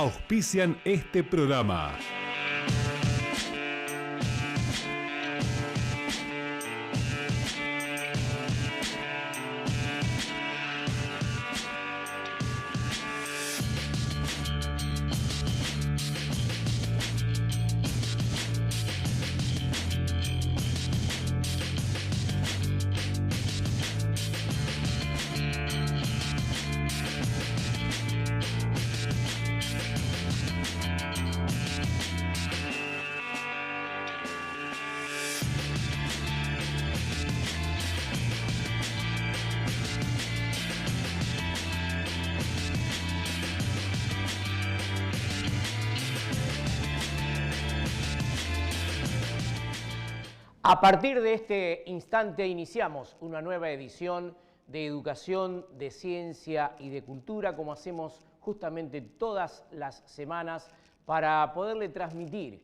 auspician este programa. A partir de este instante iniciamos una nueva edición de Educación, de Ciencia y de Cultura, como hacemos justamente todas las semanas, para poderle transmitir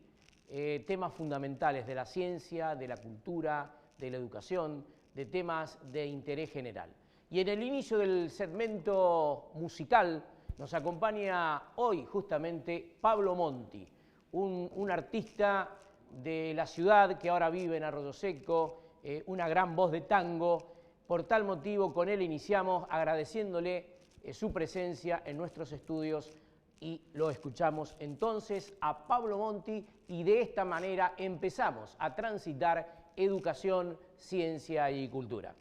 temas fundamentales de la ciencia, de la cultura, de la educación, de temas de interés general. Y en el inicio del segmento musical nos acompaña hoy justamente Pablo Monti, un artista de la ciudad que ahora vive en Arroyo Seco, una gran voz de tango. Por tal motivo, con él iniciamos agradeciéndole su presencia en nuestros estudios y lo escuchamos entonces a Pablo Monti, y de esta manera empezamos a transitar educación, ciencia y cultura.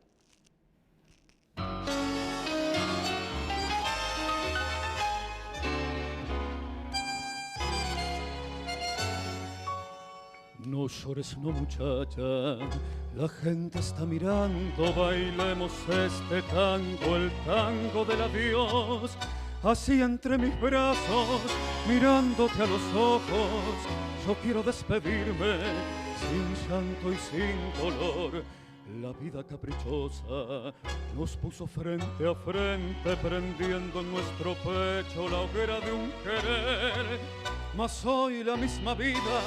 No llores, no muchacha, la gente está mirando, bailemos este tango, el tango del adiós. Así entre mis brazos, mirándote a los ojos, yo quiero despedirme sin llanto y sin dolor. La vida caprichosa nos puso frente a frente, prendiendo en nuestro pecho la hoguera de un querer. Mas hoy la misma vida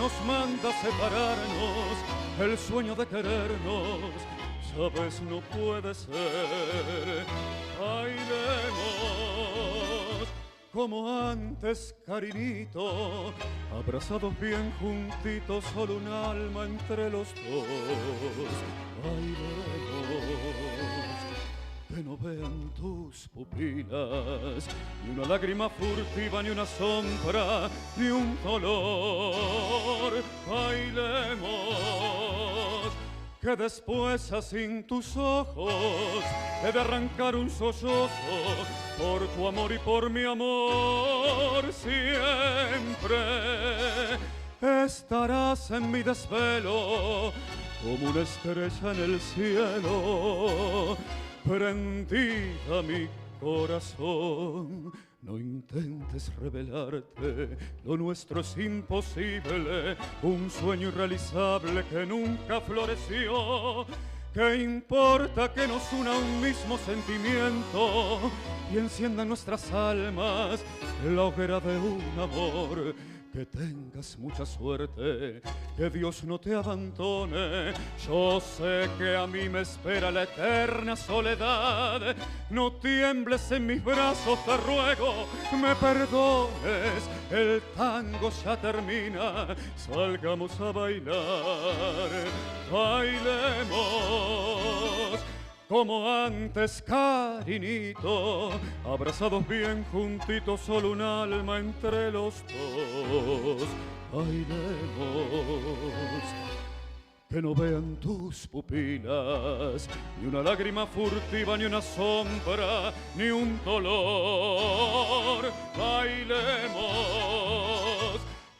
nos manda separarnos, el sueño de querernos, sabes, no puede ser. Bailemos como antes, cariñito, abrazados bien juntitos, solo un alma entre los dos. Bailemos, que no vean tus pupilas, ni una lágrima furtiva, ni una sombra, ni un dolor. Bailemos, que después sin tus ojos he de arrancar un sollozo por tu amor y por mi amor. Siempre estarás en mi desvelo como una estrella en el cielo, prendida a mi corazón. No intentes revelarte, lo nuestro es imposible, un sueño irrealizable que nunca floreció. ¿Qué importa que nos una un mismo sentimiento y encienda en nuestras almas la hoguera de un amor? Que tengas mucha suerte, que Dios no te abandone. Yo sé que a mí me espera la eterna soledad. No tiembles en mis brazos, te ruego, me perdones. El tango ya termina, salgamos a bailar. Bailemos como antes, cariñito, abrazados bien juntitos, solo un alma entre los dos. Bailemos, que no vean tus pupilas, ni una lágrima furtiva, ni una sombra, ni un dolor. Bailemos,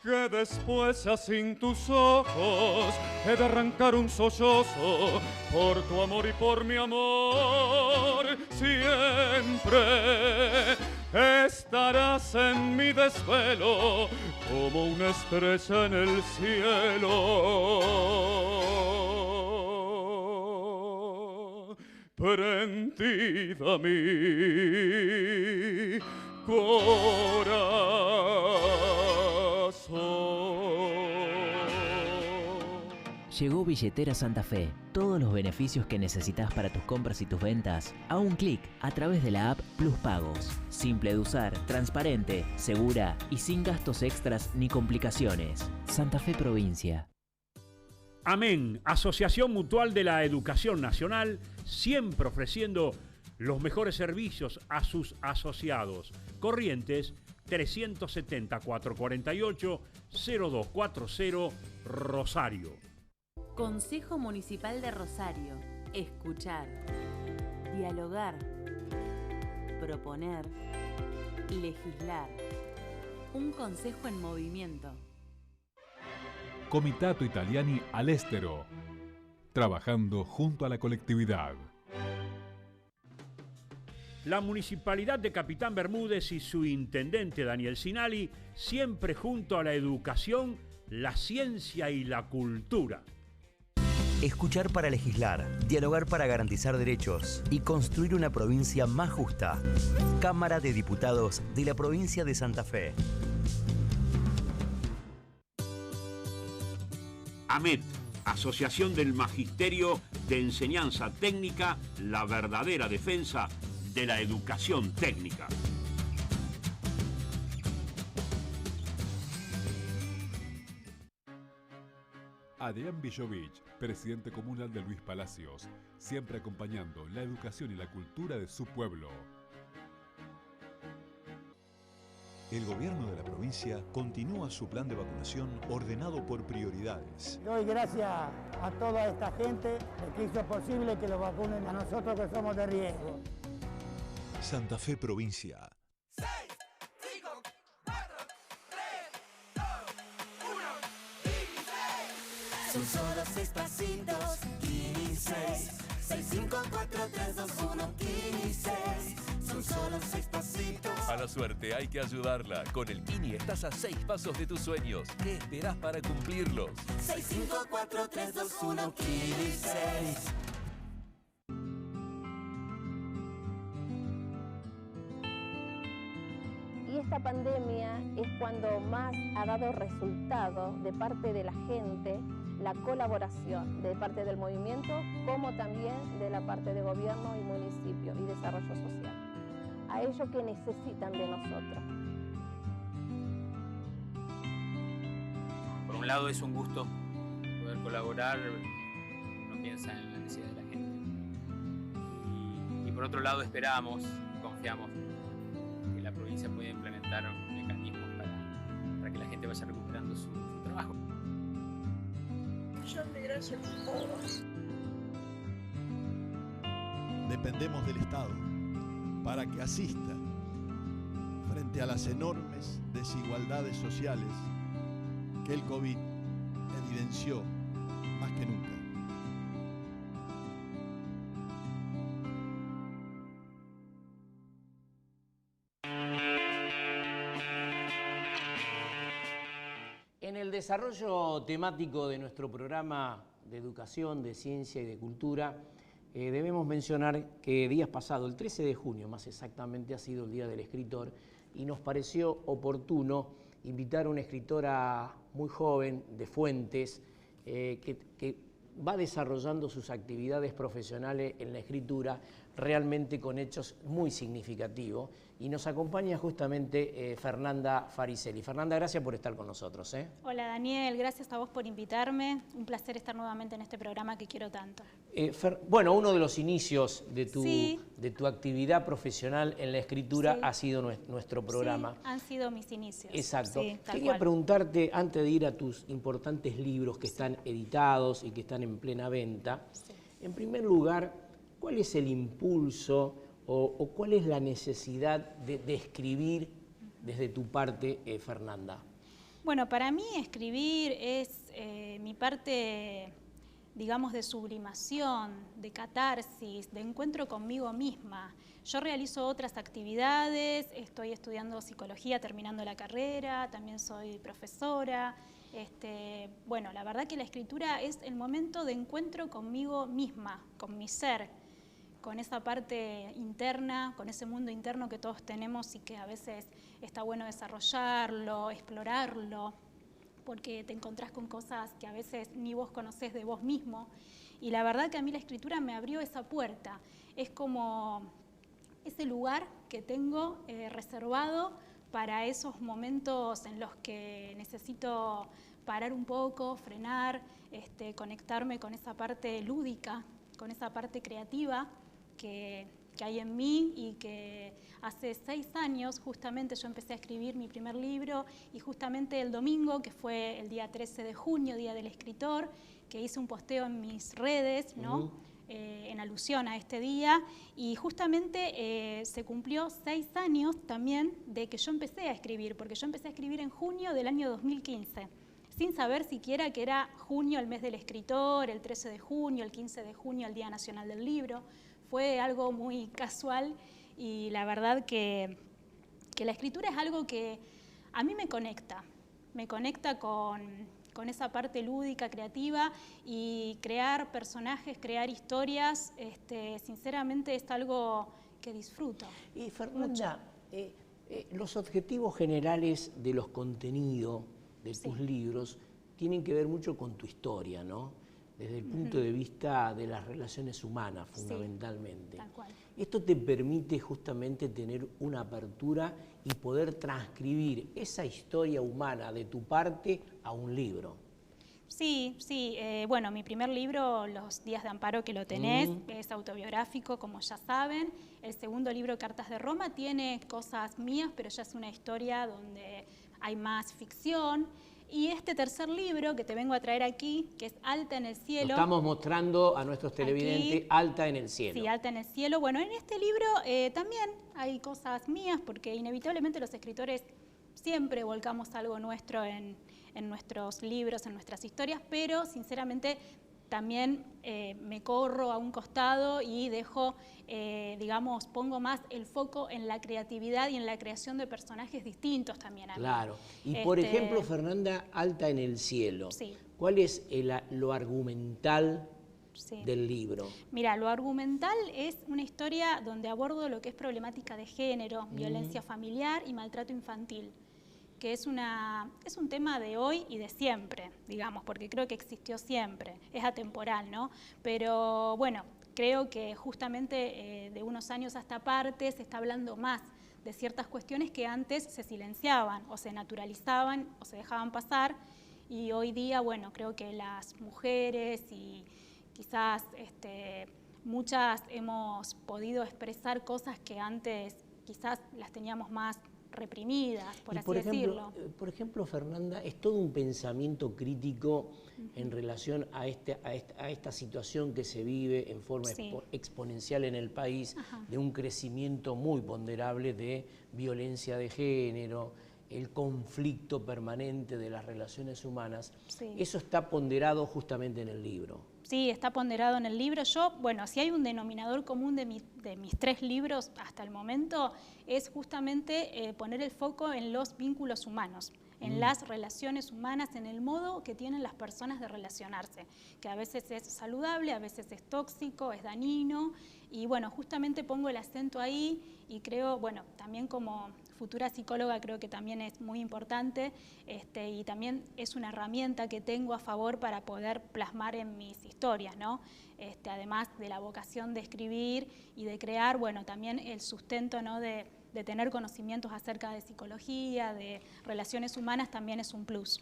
que después sin tus ojos he de arrancar un sollozo por tu amor y por mi amor. Siempre estarás en mi desvelo como una estrella en el cielo, prendida a mi corazón. Llegó Billetera Santa Fe. Todos los beneficios que necesitas para tus compras y tus ventas a un clic a través de la app Plus Pagos. Simple de usar, transparente, segura y sin gastos extras ni complicaciones. Santa Fe Provincia. Amén, Asociación Mutual de la Educación Nacional, siempre ofreciendo los mejores servicios a sus asociados. Corrientes 370-448-0240, Rosario. Consejo Municipal de Rosario. Escuchar, dialogar, proponer, legislar. Un consejo en movimiento. Comitato Italiani all'estero, trabajando junto a la colectividad. La Municipalidad de Capitán Bermúdez y su intendente Daniel Sinali, siempre junto a la educación, la ciencia y la cultura. Escuchar para legislar, dialogar para garantizar derechos y construir una provincia más justa. Cámara de Diputados de la provincia de Santa Fe. AMET, Asociación del Magisterio de Enseñanza Técnica, la verdadera defensa de la educación técnica. Adrián Villovich, presidente comunal de Luis Palacios, siempre acompañando la educación y la cultura de su pueblo. El gobierno de la provincia continúa su plan de vacunación ordenado por prioridades. Doy gracias a toda esta gente que hizo posible que lo vacunen a nosotros que somos de riesgo. Santa Fe Provincia. 6, 5, 4, 3, 2, 1, 15. Son solo 6 pasitos, 15. 6, 5, 4, 3, 2, 1, 15. Son solo 6 pasitos. A la suerte hay que ayudarla. Con el Pini estás a 6 pasos de tus sueños. ¿Qué esperás para cumplirlos? 6, 5, 4, 3, 2, 1, 15. Y esta pandemia es cuando más ha dado resultado de parte de la gente, la colaboración de parte del movimiento, como también de la parte de gobierno y municipio y desarrollo social. A ello que necesitan de nosotros. Por un lado es un gusto poder colaborar, uno piensa en la necesidad de la gente. Y por otro lado esperamos, confiamos que la provincia pueda implementar mecanismos para que la gente vaya recuperando su trabajo. Un millón de gracias por todo. Dependemos del Estado para que asista frente a las enormes desigualdades sociales que el COVID evidenció más que nunca. En el desarrollo temático de nuestro programa de educación, de ciencia y de cultura, debemos mencionar que días pasados, el 13 de junio más exactamente, ha sido el Día del Escritor y nos pareció oportuno invitar a una escritora muy joven, de Fuentes, que va desarrollando sus actividades profesionales en la escritura realmente con hechos muy significativos. Y nos acompaña justamente Fernanda Fariselli. Fernanda, gracias por estar con nosotros. Hola Daniel, gracias a vos por invitarme. Un placer estar nuevamente en este programa que quiero tanto. Bueno, uno de los inicios de tu actividad profesional en la escritura ha sido nuestro programa. Sí, han sido mis inicios. Exacto. Sí, Quería preguntarte, antes de ir a tus importantes libros que están editados y que están en plena venta, en primer lugar, ¿cuál es el impulso o cuál es la necesidad de escribir desde tu parte, Fernanda? Bueno, para mí escribir es mi parte, digamos, de sublimación, de catarsis, de encuentro conmigo misma. Yo realizo otras actividades, estoy estudiando psicología, terminando la carrera, también soy profesora. Bueno, la verdad que la escritura es el momento de encuentro conmigo misma, con mi ser, con esa parte interna, con ese mundo interno que todos tenemos y que a veces está bueno desarrollarlo, explorarlo, porque te encontrás con cosas que a veces ni vos conocés de vos mismo. Y la verdad que a mí la escritura me abrió esa puerta. Es como ese lugar que tengo reservado para esos momentos en los que necesito parar un poco, frenar, conectarme con esa parte lúdica, con esa parte creativa que hay en mí, y que hace 6 años justamente yo empecé a escribir mi primer libro, y justamente el domingo, que fue el día 13 de junio, Día del Escritor, que hice un posteo en mis redes, ¿no? En alusión a este día, y justamente se cumplió 6 años también de que yo empecé a escribir, porque yo empecé a escribir en junio del año 2015, sin saber siquiera que era junio el mes del escritor, el 13 de junio, el 15 de junio el Día Nacional del Libro. Fue algo muy casual, y la verdad que la escritura es algo que a mí me conecta con esa parte lúdica, creativa, y crear personajes, crear historias, sinceramente es algo que disfruto. Y Fernanda, los objetivos generales de los contenidos de tus libros tienen que ver mucho con tu historia, ¿no? Desde el punto de vista de las relaciones humanas, fundamentalmente. Tal cual. Esto te permite justamente tener una apertura y poder transcribir esa historia humana de tu parte a un libro. Sí, sí. Bueno, mi primer libro, Los Días de Amparo, que lo tenés, es autobiográfico, como ya saben. El segundo libro, Cartas de Roma, tiene cosas mías, pero ya es una historia donde hay más ficción. Y este tercer libro que te vengo a traer aquí, que es Alta en el Cielo. Lo estamos mostrando a nuestros televidentes, aquí, Alta en el Cielo. Sí, Alta en el Cielo. Bueno, en este libro también hay cosas mías, porque inevitablemente los escritores siempre volcamos algo nuestro en nuestros libros, en nuestras historias, pero sinceramente también me corro a un costado y dejo, digamos, pongo más el foco en la creatividad y en la creación de personajes distintos también a mí. Claro. Y por ejemplo, Fernanda, Alta en el Cielo, sí. ¿Cuál es lo argumental del libro? Mira, lo argumental es una historia donde abordo lo que es problemática de género, violencia familiar y maltrato infantil, que es un tema de hoy y de siempre, digamos, porque creo que existió siempre, es atemporal, ¿no? Pero bueno, creo que justamente de unos años a esta parte se está hablando más de ciertas cuestiones que antes se silenciaban o se naturalizaban o se dejaban pasar, y hoy día, bueno, creo que las mujeres y quizás muchas hemos podido expresar cosas que antes quizás las teníamos más reprimidas, por así decirlo. Por ejemplo, Fernanda, es todo un pensamiento crítico en relación a esta situación que se vive en forma exponencial en el país, de un crecimiento muy ponderable de violencia de género, el conflicto permanente de las relaciones humanas. Eso está ponderado justamente en el libro. Sí, está ponderado en el libro. Yo, bueno, si hay un denominador común de mis 3 libros hasta el momento, es justamente poner el foco en los vínculos humanos, en las relaciones humanas, en el modo que tienen las personas de relacionarse, que a veces es saludable, a veces es tóxico, es dañino, y bueno, justamente pongo el acento ahí, y creo, bueno, también como futura psicóloga creo que también es muy importante, y también es una herramienta que tengo a favor para poder plasmar en mis historias, ¿no? Además de la vocación de escribir y de crear, bueno, también el sustento, ¿no?, de tener conocimientos acerca de psicología, de relaciones humanas, también es un plus.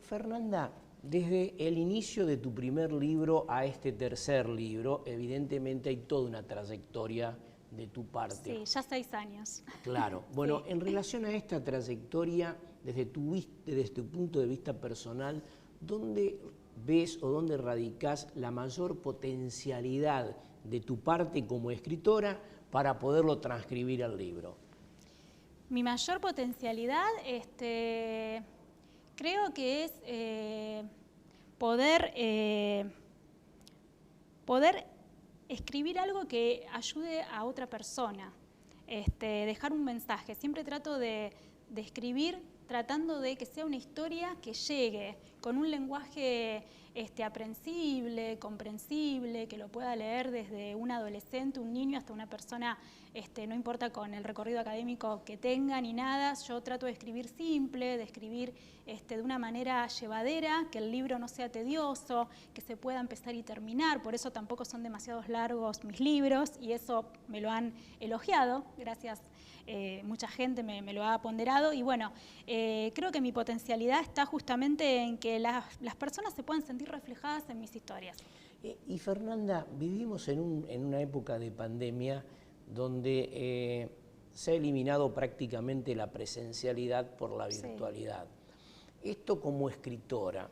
Fernanda, desde el inicio de tu primer libro a este tercer libro, evidentemente hay toda una trayectoria de tu parte. Sí, ya 6 años. Claro. Bueno, en relación a esta trayectoria, desde tu punto de vista personal, ¿dónde ves o dónde radicás la mayor potencialidad de tu parte como escritora para poderlo transcribir al libro? Mi mayor potencialidad, creo que es poder escribir algo que ayude a otra persona, dejar un mensaje. Siempre trato de escribir tratando de que sea una historia que llegue con un lenguaje aprensible, comprensible, que lo pueda leer desde un adolescente, un niño, hasta una persona, no importa con el recorrido académico que tenga ni nada. Yo trato de escribir simple, de escribir de una manera llevadera, que el libro no sea tedioso, que se pueda empezar y terminar. Por eso tampoco son demasiados largos mis libros, y eso me lo han elogiado, gracias. Mucha gente me lo ha ponderado, y bueno, creo que mi potencialidad está justamente en que las personas se puedan sentir reflejadas en mis historias. Y Fernanda, vivimos en una época de pandemia donde se ha eliminado prácticamente la presencialidad por la virtualidad. Esto, como escritora,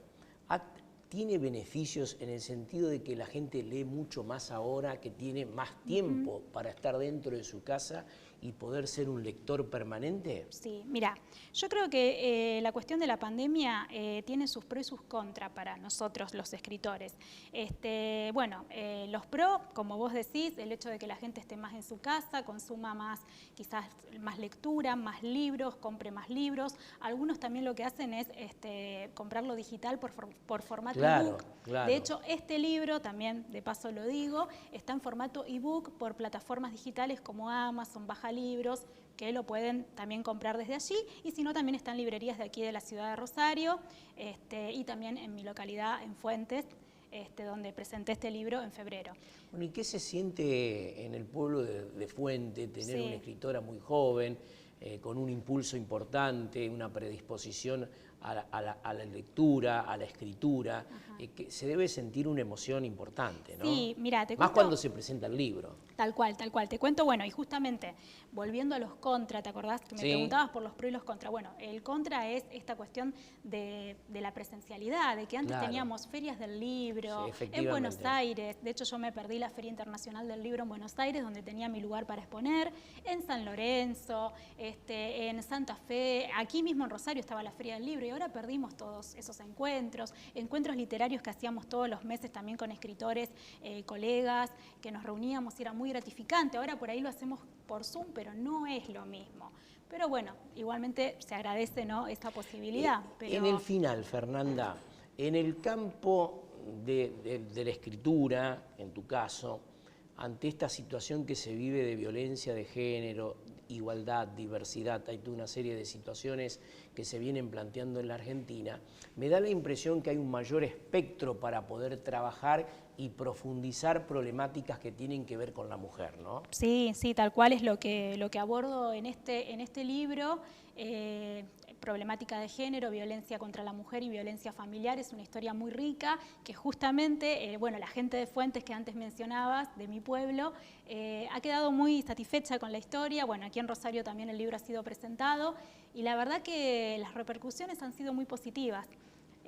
¿tiene beneficios en el sentido de que la gente lee mucho más ahora, que tiene más tiempo para estar dentro de su casa y poder ser un lector permanente? Sí, mira, yo creo que la cuestión de la pandemia tiene sus pros y sus contras para nosotros los escritores. Bueno, los pros, como vos decís, el hecho de que la gente esté más en su casa, consuma más, quizás más lectura, más libros, compre más libros. Algunos también lo que hacen es comprarlo digital por formato ebook. Claro. De hecho, este libro, también de paso lo digo, está en formato ebook por plataformas digitales como Amazon, Baja Libros, que lo pueden también comprar desde allí, y si no, también están librerías de aquí de la ciudad de Rosario, y también en mi localidad, en Fuentes, donde presenté este libro en febrero. Bueno, ¿y qué se siente en el pueblo de Fuentes tener una escritora muy joven, con un impulso importante, una predisposición a la lectura, a la escritura, que se debe sentir una emoción importante, ¿no? Sí, mira, te Más cuento, cuando se presenta el libro. Tal cual. Te cuento, bueno, y justamente, volviendo a los contra, ¿te acordás que me preguntabas por los pros y los contra? Bueno, el contra es esta cuestión de la presencialidad, de que antes teníamos ferias del libro, en Buenos Aires. De hecho, yo me perdí la Feria Internacional del Libro en Buenos Aires, donde tenía mi lugar para exponer, en San Lorenzo, en Santa Fe, aquí mismo en Rosario estaba la Feria del Libro, y ahora perdimos todos esos encuentros literarios que hacíamos todos los meses también con escritores, colegas, que nos reuníamos y era muy gratificante. Ahora por ahí lo hacemos por Zoom, pero no es lo mismo. Pero bueno, igualmente se agradece, ¿no?, esta posibilidad. Pero... En el final, Fernanda, en el campo de la escritura, en tu caso, ante esta situación que se vive de violencia de género, igualdad, diversidad, hay toda una serie de situaciones que se vienen planteando en la Argentina, me da la impresión que hay un mayor espectro para poder trabajar y profundizar problemáticas que tienen que ver con la mujer, ¿no? Sí, tal cual es lo que abordo en este libro. Problemática de género, violencia contra la mujer y violencia familiar, es una historia muy rica que justamente, bueno, la gente de Fuentes que antes mencionabas, de mi pueblo, ha quedado muy satisfecha con la historia. Bueno, aquí en Rosario también el libro ha sido presentado y la verdad que las repercusiones han sido muy positivas.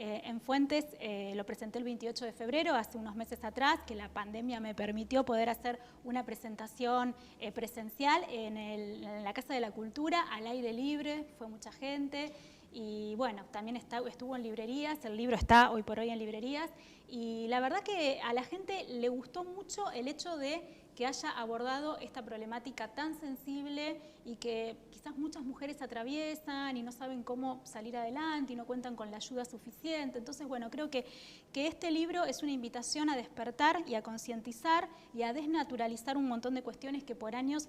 En Fuentes lo presenté el 28 de febrero, hace unos meses atrás, que la pandemia me permitió poder hacer una presentación presencial en la Casa de la Cultura, al aire libre, fue mucha gente. Y bueno, también estuvo en librerías, el libro está hoy por hoy en librerías, y la verdad que a la gente le gustó mucho el hecho de que haya abordado esta problemática tan sensible y que quizás muchas mujeres atraviesan y no saben cómo salir adelante y no cuentan con la ayuda suficiente. Entonces, bueno, creo que este libro es una invitación a despertar y a concientizar y a desnaturalizar un montón de cuestiones que por años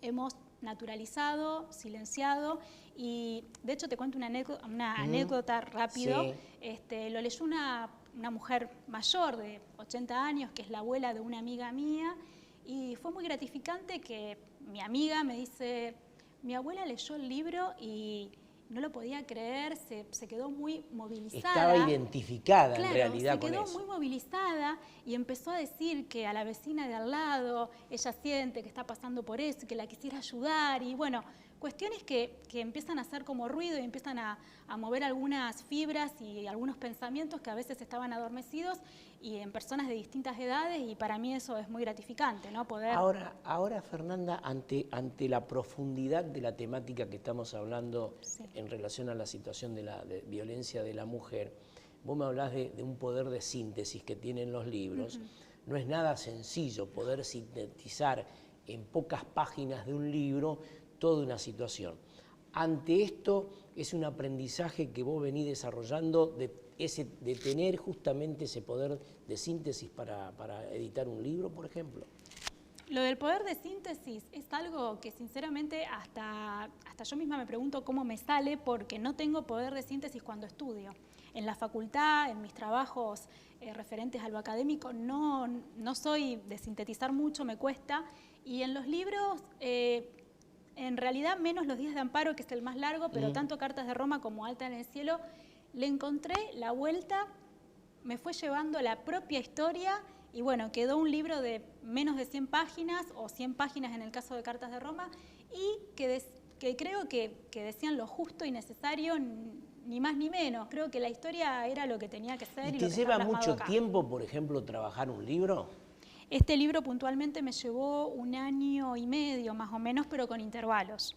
hemos naturalizado, silenciado. Y de hecho te cuento una anécdota rápido. Sí. Lo leyó una mujer mayor de 80 años, que es la abuela de una amiga mía, y fue muy gratificante que mi amiga me dice, mi abuela leyó el libro y no lo podía creer, se quedó muy movilizada. Estaba identificada, claro, en realidad con eso. Se quedó muy movilizada y empezó a decir que a la vecina de al lado ella siente que está pasando por eso, que la quisiera ayudar, y bueno, cuestiones que empiezan a hacer como ruido y empiezan a mover algunas fibras y algunos pensamientos que a veces estaban adormecidos y en personas de distintas edades, y para mí eso es muy gratificante, ¿no? Poder... Ahora, Fernanda, ante la profundidad de la temática que estamos hablando en relación a la situación de violencia de la mujer, vos me hablás de un poder de síntesis que tienen los libros. No es nada sencillo poder sintetizar en pocas páginas de un libro toda una situación. ante esto es un aprendizaje que vos venís desarrollando de tener justamente ese poder de síntesis para editar un libro, por ejemplo? Lo del poder de síntesis es algo que sinceramente hasta yo misma me pregunto cómo me sale, porque no tengo poder de síntesis cuando estudio. En la facultad, en mis trabajos referentes a lo académico, no soy de sintetizar mucho, me cuesta. Y en los libros, en realidad menos Los días de Amparo, que es el más largo, pero tanto Cartas de Roma como Alta en el cielo, le encontré la vuelta, me fue llevando la propia historia. Y bueno, quedó un libro de menos de 100 páginas, o 100 páginas en el caso de Cartas de Roma, y que creo que decían lo justo y necesario, ni más ni menos. Creo que la historia era lo que tenía que ser. ¿Y te lleva mucho tiempo, por ejemplo, trabajar un libro? Este libro puntualmente me llevó 1 año y medio más o menos, pero con intervalos.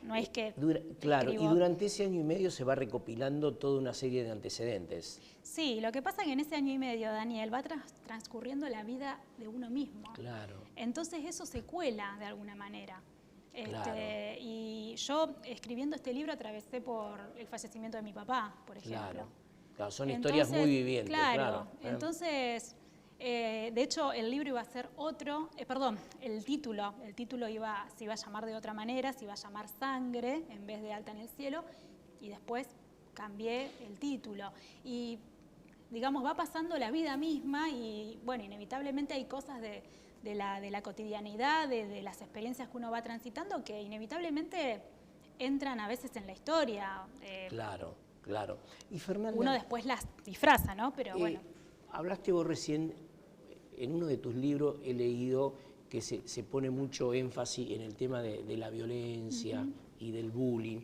No es que Claro, y durante ese año y medio se va recopilando toda una serie de antecedentes. Sí, lo que pasa es que en ese año y medio, Daniel, va transcurriendo la vida de uno mismo. Claro. Entonces eso se cuela de alguna manera. Claro. Y yo, escribiendo este libro, atravesé por el fallecimiento de mi papá, por ejemplo. Claro, son historias muy vivientes. Claro. Entonces, de hecho, el libro iba a ser otro, el título se iba a llamar de otra manera, se iba a llamar Sangre en vez de Alta en el cielo, y después cambié el título. Y, digamos, va pasando la vida misma y, bueno, inevitablemente hay cosas de la cotidianidad, de las experiencias que uno va transitando, que inevitablemente entran a veces en la historia. Claro. Y Fernanda, uno después las disfraza, ¿no? Pero bueno. Hablaste vos recién, en uno de tus libros he leído que se pone mucho énfasis en el tema de la violencia y del bullying,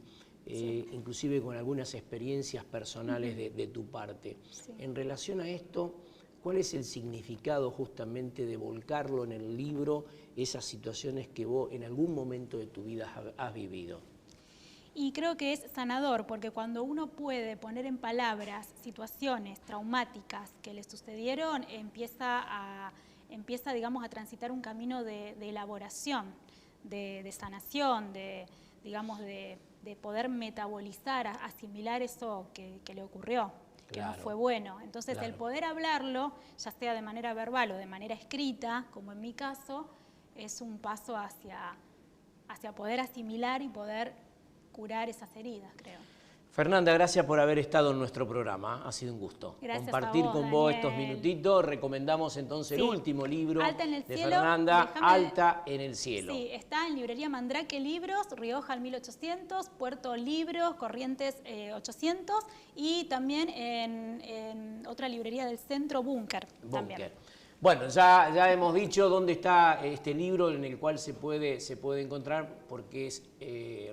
inclusive con algunas experiencias personales de tu parte. Sí. En relación a esto, ¿cuál es el significado justamente de volcarlo en el libro, esas situaciones que vos en algún momento de tu vida has vivido? Y creo que es sanador, porque cuando uno puede poner en palabras situaciones traumáticas que le sucedieron, empieza, digamos, a transitar un camino de elaboración, de sanación, de poder metabolizar, asimilar eso que le ocurrió, que no fue bueno. Entonces, el poder hablarlo, ya sea de manera verbal o de manera escrita, como en mi caso, es un paso hacia poder asimilar y poder curar esas heridas, creo. Fernanda, gracias por haber estado en nuestro programa. Ha sido un gusto compartir con vos estos minutitos. Recomendamos entonces el último libro de Fernanda, Alta en el cielo. Sí, está en librería Mandrake Libros, Rioja al 1800, Puerto Libros, Corrientes 800, y también en otra librería del centro, Búnker. También. Bueno, ya hemos dicho dónde está este libro en el cual se puede encontrar, porque es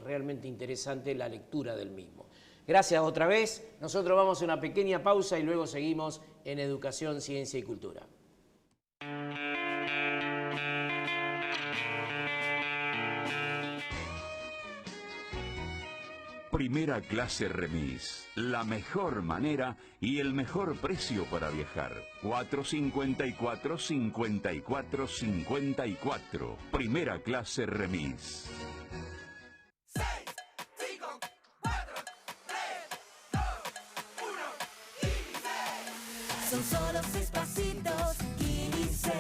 realmente interesante la lectura del mismo. Gracias otra vez. Nosotros vamos a una pequeña pausa y luego seguimos en Educación, Ciencia y Cultura. Primera clase remis, la mejor manera y el mejor precio para viajar. 454-5454. Primera clase remis. 6, 5, 4, 3, 2, 1, 15. Son solo 6 pasitos, 15.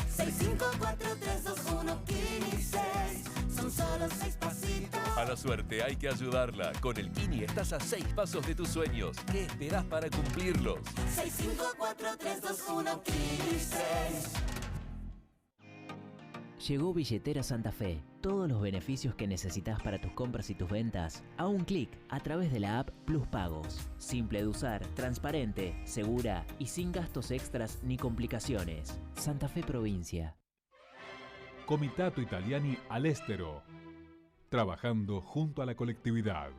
6, 5, 4, 3, 2, 1, 15. Son solo 6 pasitos. A la suerte hay que ayudarla. Con el Kini estás a 6 pasos de tus sueños. ¿Qué esperás para cumplirlos? 6, 5, 4, 3, 2, 1, 15. Llegó Billetera Santa Fe. Todos los beneficios que necesitas para tus compras y tus ventas a un clic a través de la app Plus Pagos. Simple de usar, transparente, segura y sin gastos extras ni complicaciones. Santa Fe Provincia. Comitato Italiani all'estero. Trabajando junto a la colectividad.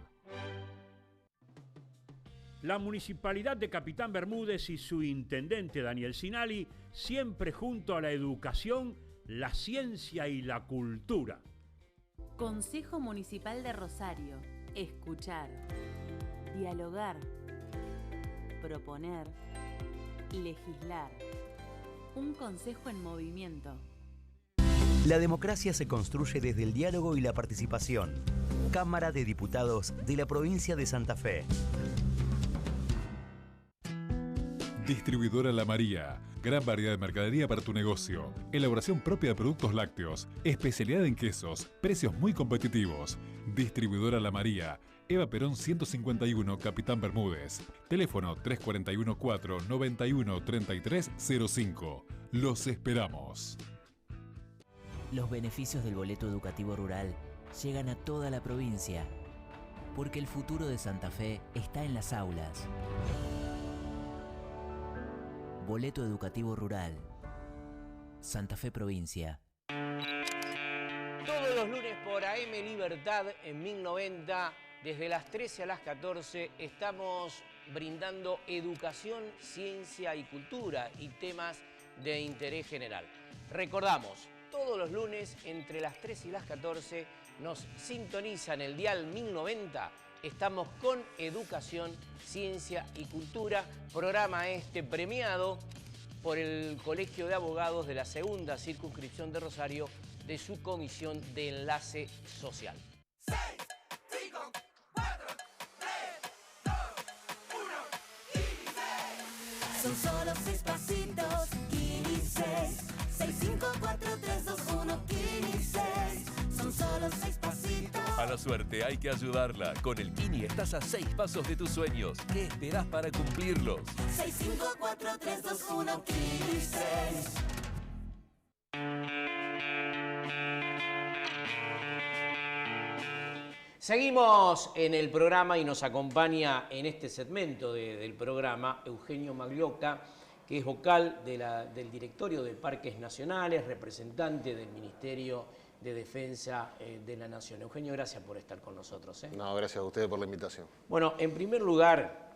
La Municipalidad de Capitán Bermúdez y su intendente Daniel Sinali, siempre junto a la educación, la ciencia y la cultura. Consejo Municipal de Rosario. Escuchar, dialogar, proponer, legislar. Un consejo en movimiento. La democracia se construye desde el diálogo y la participación. Cámara de Diputados de la provincia de Santa Fe. Distribuidora La María. Gran variedad de mercadería para tu negocio. Elaboración propia de productos lácteos. Especialidad en quesos. Precios muy competitivos. Distribuidora La María. Eva Perón 151, Capitán Bermúdez. Teléfono 341-491-3305. Los esperamos. Los beneficios del boleto educativo rural llegan a toda la provincia, porque el futuro de Santa Fe está en las aulas. Boleto educativo rural. Santa Fe Provincia. Todos los lunes por AM Libertad en 1090, desde las 13 a las 14, estamos brindando educación, ciencia y cultura y temas de interés general. Recordamos, todos los lunes entre las 13 y las 14 nos sintonizan el dial 1090. Estamos con educación, ciencia y cultura, programa premiado por el Colegio de Abogados de la Segunda Circunscripción de Rosario de su Comisión de Enlace Social. 6, 5, 4, 3, 2, 1, 15. Son solo 6 pasitos, 15. 6, 5, 4, 3, 2, 1, 15. Son solo 6 pasitos. A la suerte hay que ayudarla. Con el Kini estás a 6 pasos de tus sueños. ¿Qué esperás para cumplirlos? 6, 5, 4, 3, 2, 1, 15. Seguimos en el programa y nos acompaña en este segmento del programa Eugenio Magliocca, que es vocal del directorio de Parques Nacionales, representante del Ministerio de Defensa de la Nación. Eugenio, gracias por estar con nosotros. No, gracias a ustedes por la invitación. Bueno, en primer lugar,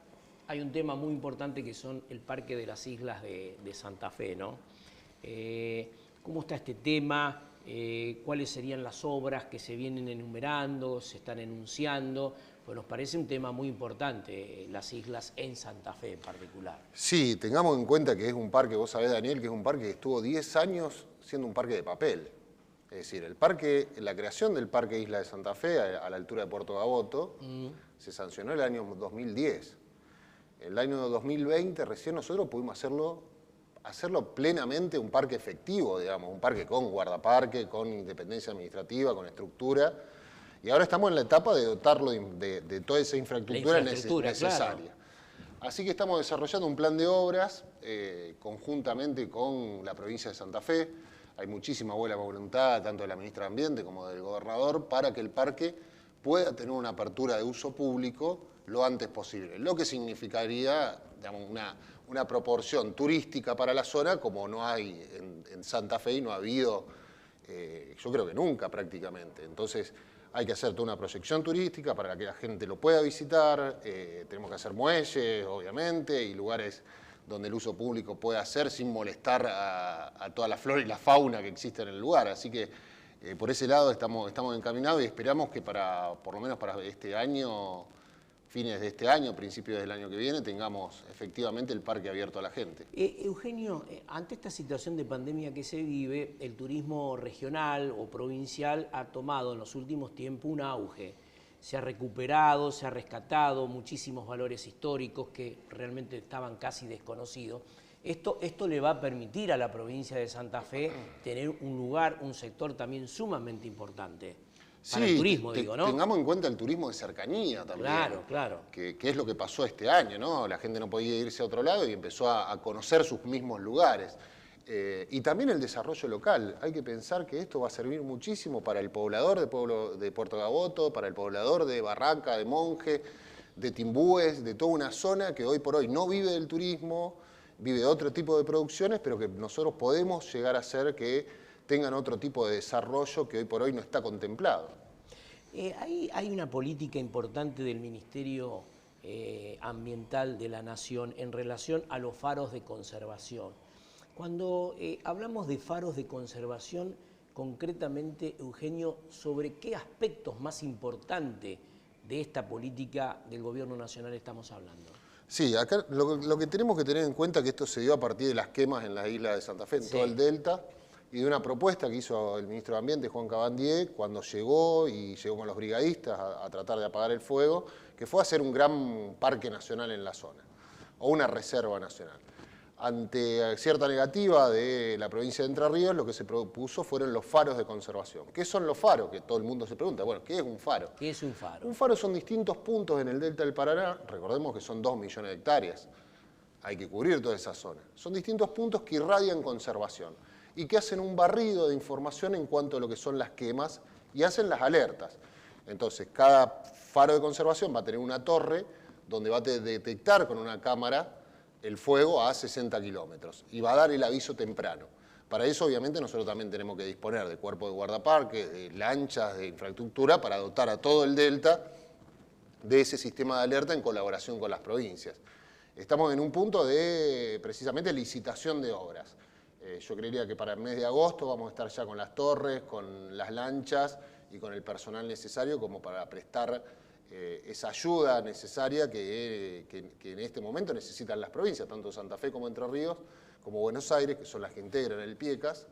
hay un tema muy importante que son el Parque de las Islas de Santa Fe, ¿no? ¿Cómo está este tema? ¿Cuáles serían las obras que se vienen enumerando, se están enunciando? Pues nos parece un tema muy importante, las islas en Santa Fe en particular. Sí, tengamos en cuenta que es un parque, vos sabés, Daniel, que es un parque que estuvo 10 años siendo un parque de papel. Es decir, la creación del Parque Isla de Santa Fe, a la altura de Puerto Gaboto, se sancionó el año 2010. El año 2020 recién nosotros pudimos hacerlo plenamente un parque efectivo, digamos, un parque con guardaparque, con independencia administrativa, con estructura. Y ahora estamos en la etapa de dotarlo de toda esa infraestructura necesaria. Claro. Así que estamos desarrollando un plan de obras conjuntamente con la provincia de Santa Fe. Hay muchísima buena voluntad, tanto de la ministra de Ambiente como del gobernador, para que el parque pueda tener una apertura de uso público lo antes posible. Lo que significaría, digamos, una proporción turística para la zona como no hay en Santa Fe y no ha habido, yo creo que nunca prácticamente. Entonces hay que hacer toda una proyección turística para que la gente lo pueda visitar, tenemos que hacer muelles, obviamente, y lugares donde el uso público pueda hacer sin molestar a toda la flora y la fauna que existe en el lugar. Así que por ese lado estamos encaminados y esperamos que por lo menos para este año, fines de este año, principios del año que viene, tengamos efectivamente el parque abierto a la gente. Eugenio, ante esta situación de pandemia que se vive, el turismo regional o provincial ha tomado en los últimos tiempos un auge. Se ha recuperado, se ha rescatado muchísimos valores históricos que realmente estaban casi desconocidos. Esto le va a permitir a la provincia de Santa Fe tener un lugar, un sector también sumamente importante. Para el turismo, digo, ¿no? Tengamos en cuenta el turismo de cercanía también. Claro, claro. Que es lo que pasó este año, ¿no? La gente no podía irse a otro lado y empezó a conocer sus mismos lugares. Y también el desarrollo local. Hay que pensar que esto va a servir muchísimo para el poblador de Puerto Gaboto, para el poblador de Barranca, de Monje, de Timbúes, de toda una zona que hoy por hoy no vive del turismo, vive de otro tipo de producciones, pero que nosotros podemos llegar a hacer que tengan otro tipo de desarrollo que hoy por hoy no está contemplado. Hay una política importante del Ministerio Ambiental de la Nación en relación a los faros de conservación. Cuando hablamos de faros de conservación, concretamente, Eugenio, ¿sobre qué aspectos más importantes de esta política del Gobierno Nacional estamos hablando? Sí, acá lo que tenemos que tener en cuenta es que esto se dio a partir de las quemas en la isla de Santa Fe, en todo el delta, y de una propuesta que hizo el ministro de Ambiente, Juan Cabandier, cuando llegó con los brigadistas a tratar de apagar el fuego, que fue hacer un gran parque nacional en la zona, o una reserva nacional. Ante cierta negativa de la provincia de Entre Ríos, lo que se propuso fueron los faros de conservación. ¿Qué son los faros? Que todo el mundo se pregunta. Bueno, ¿qué es un faro? ¿Qué es un faro? Un faro son distintos puntos en el delta del Paraná. Recordemos que son 2 millones de hectáreas. Hay que cubrir toda esa zona. Son distintos puntos que irradian conservación y que hacen un barrido de información en cuanto a lo que son las quemas y hacen las alertas. Entonces, cada faro de conservación va a tener una torre donde va a detectar con una cámara el fuego a 60 kilómetros y va a dar el aviso temprano. Para eso, obviamente, nosotros también tenemos que disponer de cuerpo de guardaparques, de lanchas, de infraestructura para dotar a todo el delta de ese sistema de alerta en colaboración con las provincias. Estamos en un punto de, precisamente, licitación de obras. Yo creería que para el mes de agosto vamos a estar ya con las torres, con las lanchas y con el personal necesario como para prestar esa ayuda necesaria que en este momento necesitan las provincias, tanto Santa Fe como Entre Ríos, como Buenos Aires, que son las que integran el PIECAS,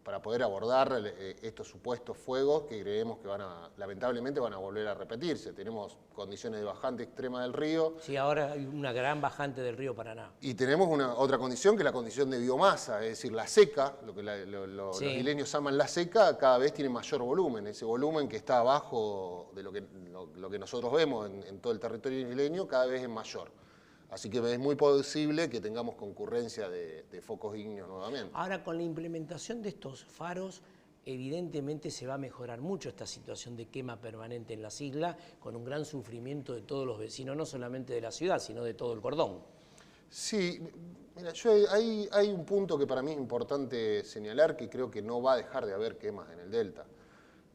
para poder abordar estos supuestos fuegos que creemos que lamentablemente van a volver a repetirse. Tenemos condiciones de bajante extrema del río. Sí, ahora hay una gran bajante del río Paraná. Y tenemos otra condición que es la condición de biomasa, es decir, la seca, lo que los isleños llaman la seca, cada vez tiene mayor volumen. Ese volumen que está abajo de lo que nosotros vemos en todo el territorio isleño cada vez es mayor. Así que es muy posible que tengamos concurrencia de focos ígneos nuevamente. Ahora, con la implementación de estos faros, evidentemente se va a mejorar mucho esta situación de quema permanente en las islas, con un gran sufrimiento de todos los vecinos, no solamente de la ciudad, sino de todo el cordón. Sí, mira, hay un punto que para mí es importante señalar, que creo que no va a dejar de haber quemas en el delta.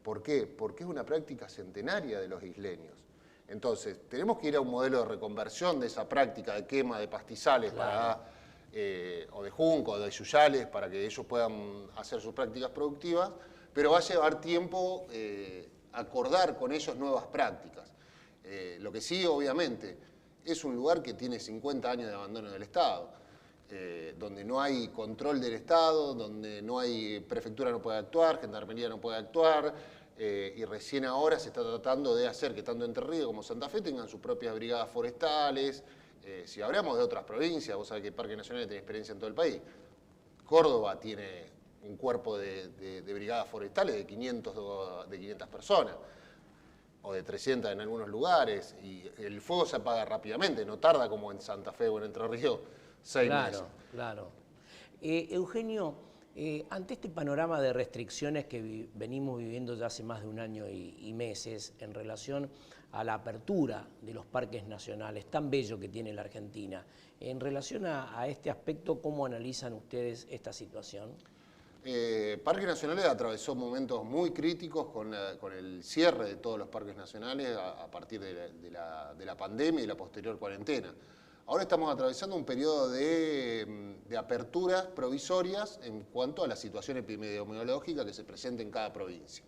¿Por qué? Porque es una práctica centenaria de los isleños. Entonces, tenemos que ir a un modelo de reconversión de esa práctica de quema de pastizales o de junco, o de yuyales, para que ellos puedan hacer sus prácticas productivas, pero va a llevar tiempo acordar con ellos nuevas prácticas. Lo que sí, obviamente, es un lugar que tiene 50 años de abandono del Estado, donde no hay control del Estado, donde no hay prefectura no puede actuar, gendarmería no puede actuar, y recién ahora se está tratando de hacer que tanto Entre Ríos como Santa Fe tengan sus propias brigadas forestales. Si hablamos de otras provincias, vos sabés que el Parque Nacional tiene experiencia en todo el país. Córdoba tiene un cuerpo de brigadas forestales de 500 personas, o de 300 en algunos lugares, y el fuego se apaga rápidamente, no tarda como en Santa Fe o en Entre Ríos 6 meses. Claro. Eugenio, ante este panorama de restricciones que venimos viviendo ya hace más de un año y meses en relación a la apertura de los parques nacionales, tan bello que tiene la Argentina, en relación a este aspecto, ¿cómo analizan ustedes esta situación? Parques Nacionales atravesó momentos muy críticos con el cierre de todos los parques nacionales a partir de la pandemia y la posterior cuarentena. Ahora estamos atravesando un periodo de aperturas provisorias en cuanto a la situación epidemiológica que se presenta en cada provincia.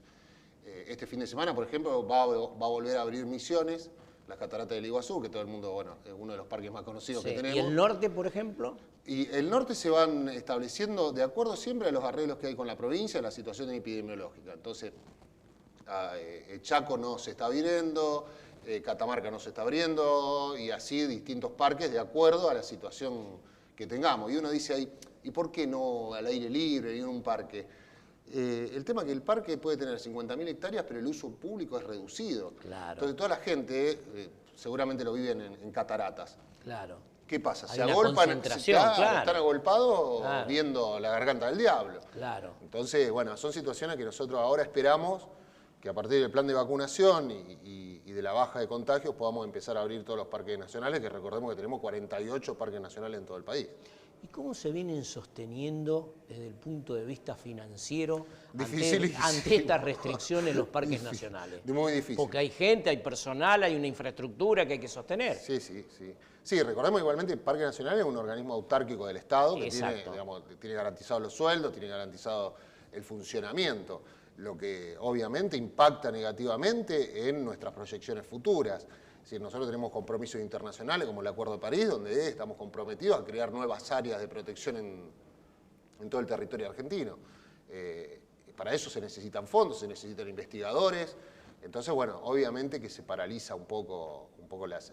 Este fin de semana, por ejemplo, va a volver a abrir Misiones, las cataratas del Iguazú, que todo el mundo, bueno, es uno de los parques más conocidos que tenemos. ¿Y el norte, por ejemplo? Y el norte se van estableciendo de acuerdo siempre a los arreglos que hay con la provincia, a la situación epidemiológica. Entonces, Chaco no se está abriendo, Catamarca no se está abriendo, y así distintos parques de acuerdo a la situación que tengamos. Y uno dice ahí, ¿y por qué no al aire libre y en un parque? El tema es que el parque puede tener 50.000 hectáreas, pero el uso público es reducido. Claro. Entonces toda la gente seguramente lo viven en cataratas. Claro. ¿Qué pasa? Hay Se una agolpan, concentración, están agolpados Claro. viendo la garganta del diablo. Claro. Entonces, bueno, son situaciones que nosotros ahora esperamos que a partir del plan de vacunación y de la baja de contagios podamos empezar a abrir todos los parques nacionales, que recordemos que tenemos 48 parques nacionales en todo el país. ¿Y cómo se vienen sosteniendo desde el punto de vista financiero Dificilísimo. ante estas restricciones los parques nacionales? Muy difícil. Porque hay gente, hay personal, hay una infraestructura que hay que sostener. Sí. Sí, recordemos igualmente que el Parque Nacional es un organismo autárquico del Estado que tiene garantizados los sueldos, tiene garantizado el funcionamiento, lo que obviamente impacta negativamente en nuestras proyecciones futuras. Es decir, nosotros tenemos compromisos internacionales como el Acuerdo de París, donde estamos comprometidos a crear nuevas áreas de protección en todo el territorio argentino. Para eso se necesitan fondos, se necesitan investigadores. Entonces, bueno, obviamente que se paraliza un poco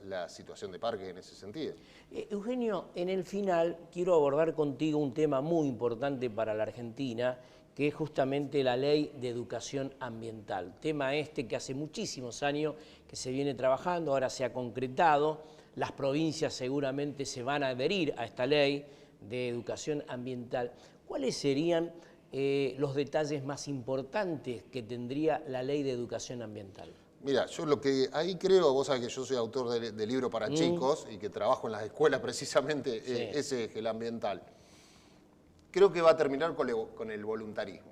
la situación de parques en ese sentido. Eugenio, en el final quiero abordar contigo un tema muy importante para la Argentina, que es justamente la Ley de Educación Ambiental. Tema que hace muchísimos años que se viene trabajando, ahora se ha concretado. Las provincias seguramente se van a adherir a esta Ley de Educación Ambiental. ¿Cuáles serían los detalles más importantes que tendría la Ley de Educación Ambiental? Mira, yo lo que ahí creo, vos sabés que yo soy autor de libro para chicos y que trabajo en las escuelas precisamente, ese eje, el ambiental. Creo que va a terminar con el voluntarismo,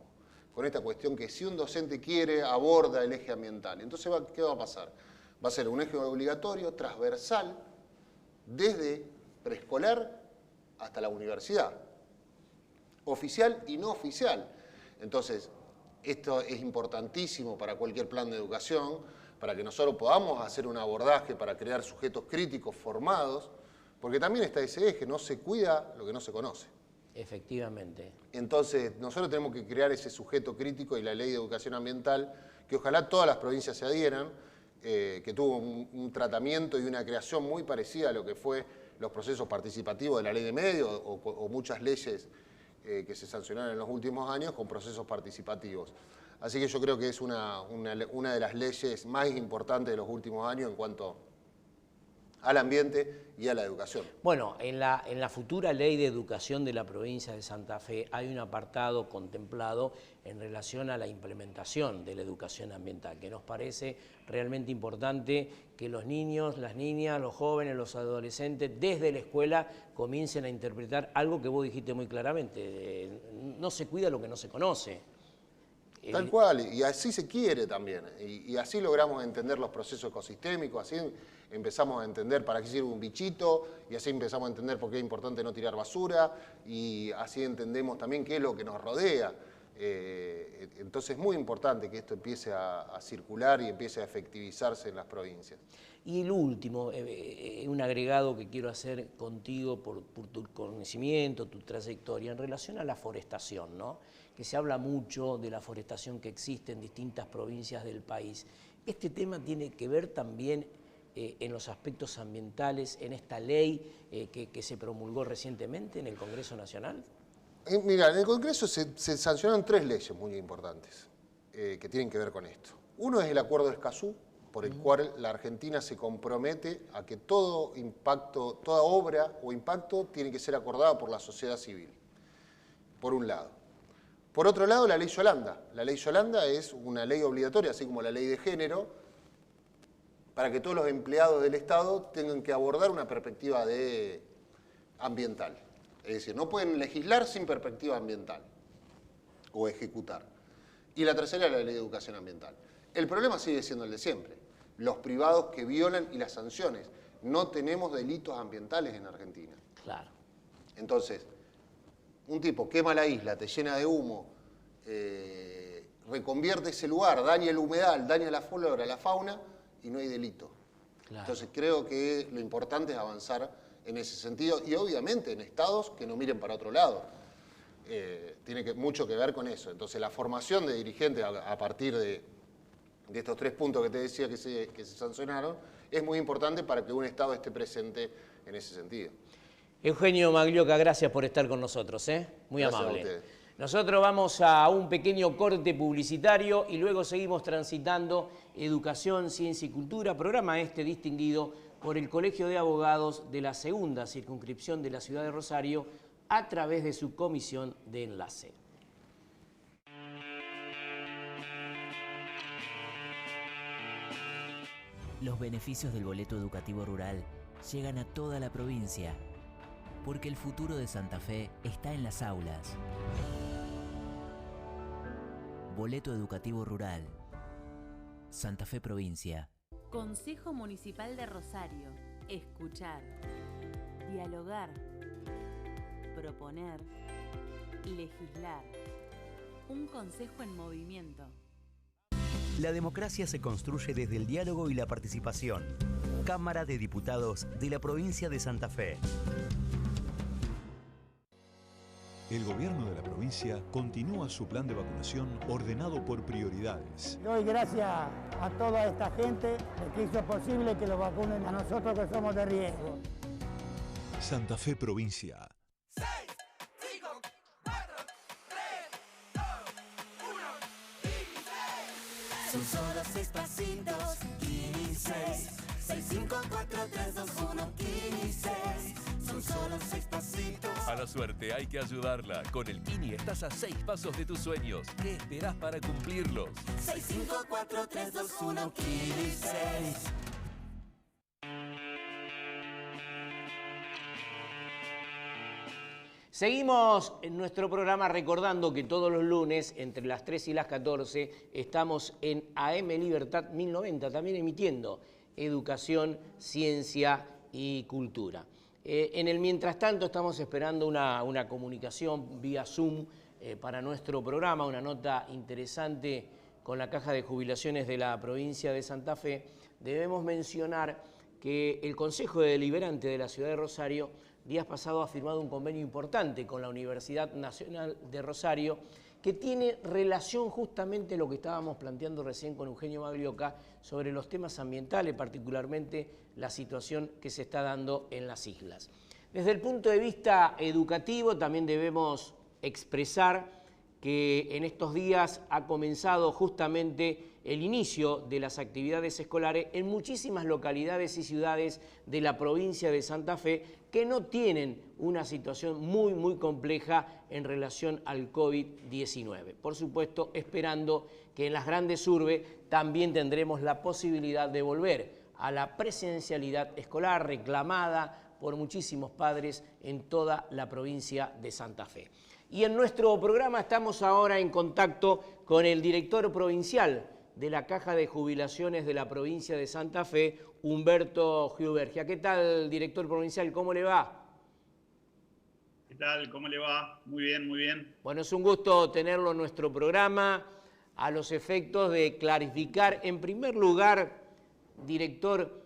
con esta cuestión que si un docente quiere, aborda el eje ambiental. Entonces, ¿qué va a pasar? Va a ser un eje obligatorio, transversal, desde preescolar hasta la universidad, oficial y no oficial. Entonces, esto es importantísimo para cualquier plan de educación, para que nosotros podamos hacer un abordaje para crear sujetos críticos formados, porque también está ese eje, no se cuida lo que no se conoce. Efectivamente. Entonces, nosotros tenemos que crear ese sujeto crítico y la Ley de Educación Ambiental, que ojalá todas las provincias se adhieran, que tuvo un tratamiento y una creación muy parecida a lo que fue los procesos participativos de la Ley de Medios o muchas leyes que se sancionaron en los últimos años con procesos participativos. Así que yo creo que es una de las leyes más importantes de los últimos años en cuanto al ambiente y a la educación. Bueno, en la futura Ley de Educación de la provincia de Santa Fe hay un apartado contemplado en relación a la implementación de la educación ambiental, que nos parece realmente importante que los niños, las niñas, los jóvenes, los adolescentes, desde la escuela comiencen a interpretar algo que vos dijiste muy claramente, no se cuida lo que no se conoce. Tal cual, y así se quiere también, y así logramos entender los procesos ecosistémicos, así empezamos a entender para qué sirve un bichito, y así empezamos a entender por qué es importante no tirar basura, y así entendemos también qué es lo que nos rodea. Entonces es muy importante que esto empiece a circular y empiece a efectivizarse en las provincias. Y el último, un agregado que quiero hacer contigo por tu conocimiento, tu trayectoria, en relación a la forestación, ¿no? Que se habla mucho de la forestación que existe en distintas provincias del país. Este tema tiene que ver también en los aspectos ambientales, en esta ley que se promulgó recientemente en el Congreso Nacional. Mira, en el Congreso se sancionaron 3 leyes muy importantes que tienen que ver con esto. Uno es el Acuerdo de Escazú, por el cual la Argentina se compromete a que todo impacto, toda obra o impacto tiene que ser acordada por la sociedad civil, por un lado. Por otro lado, la Ley Yolanda. La Ley Yolanda es una ley obligatoria, así como la Ley de Género, para que todos los empleados del Estado tengan que abordar una perspectiva ambiental. Es decir, no pueden legislar sin perspectiva ambiental o ejecutar. Y la tercera es la Ley de Educación Ambiental. El problema sigue siendo el de siempre. Los privados que violan y las sanciones. No tenemos delitos ambientales en Argentina. Claro. Entonces, un tipo quema la isla, te llena de humo, reconvierte ese lugar, daña el humedal, daña la flora, la fauna y no hay delito. Claro. Entonces creo que lo importante es avanzar en ese sentido y obviamente en estados que no miren para otro lado. Tiene mucho que ver con eso. Entonces la formación de dirigentes a partir de estos 3 puntos que te decía que se sancionaron es muy importante para que un estado esté presente en ese sentido. Eugenio Maglioca, gracias por estar con nosotros, muy gracias amable. A ustedes. Nosotros vamos a un pequeño corte publicitario y luego seguimos transitando Educación, Ciencia y Cultura, programa distinguido por el Colegio de Abogados de la Segunda Circunscripción de la Ciudad de Rosario a través de su comisión de enlace. Los beneficios del boleto educativo rural llegan a toda la provincia, porque el futuro de Santa Fe está en las aulas. Boleto educativo rural. Santa Fe Provincia. Consejo Municipal de Rosario. Escuchar. Dialogar. Proponer. Legislar. Un consejo en movimiento. La democracia se construye desde el diálogo y la participación. Cámara de Diputados de la provincia de Santa Fe. El gobierno de la provincia continúa su plan de vacunación ordenado por prioridades. Doy gracias a toda esta gente que hizo posible que lo vacunen a nosotros que somos de riesgo. Santa Fe Provincia. 6, 5, 4, 3, 2, 1, 16. Son solo 6 pasitos, 16. 6, 5, 4, 3, 2, 1, 16. Son solo 6 pasitos. A la suerte hay que ayudarla. Con el Kini estás a 6 pasos de tus sueños. ¿Qué esperás para cumplirlos? 6, 5, 4, 3, 2, 1, 16. Seguimos en nuestro programa recordando que todos los lunes, entre las 3 y las 14, estamos en AM Libertad 1090, también emitiendo educación, ciencia y cultura. En el mientras tanto estamos esperando una comunicación vía Zoom para nuestro programa, una nota interesante con la Caja de Jubilaciones de la provincia de Santa Fe. Debemos mencionar que el Consejo Deliberante de la Ciudad de Rosario días pasados ha firmado un convenio importante con la Universidad Nacional de Rosario que tiene relación justamente a lo que estábamos planteando recién con Eugenio Maglioca sobre los temas ambientales, particularmente la situación que se está dando en las islas. Desde el punto de vista educativo también debemos expresar que en estos días ha comenzado justamente el inicio de las actividades escolares en muchísimas localidades y ciudades de la provincia de Santa Fe que no tienen una situación muy compleja en relación al COVID-19. Por supuesto, esperando que en las grandes urbes también tendremos la posibilidad de volver a la presencialidad escolar reclamada por muchísimos padres en toda la provincia de Santa Fe. Y en nuestro programa estamos ahora en contacto con el director provincial de la Caja de Jubilaciones de la provincia de Santa Fe, Humberto Giubergia. ¿Qué tal, director provincial? ¿Cómo le va? ¿Qué tal? ¿Cómo le va? Muy bien, muy bien. Bueno, es un gusto tenerlo en nuestro programa a los efectos de clarificar. En primer lugar, director,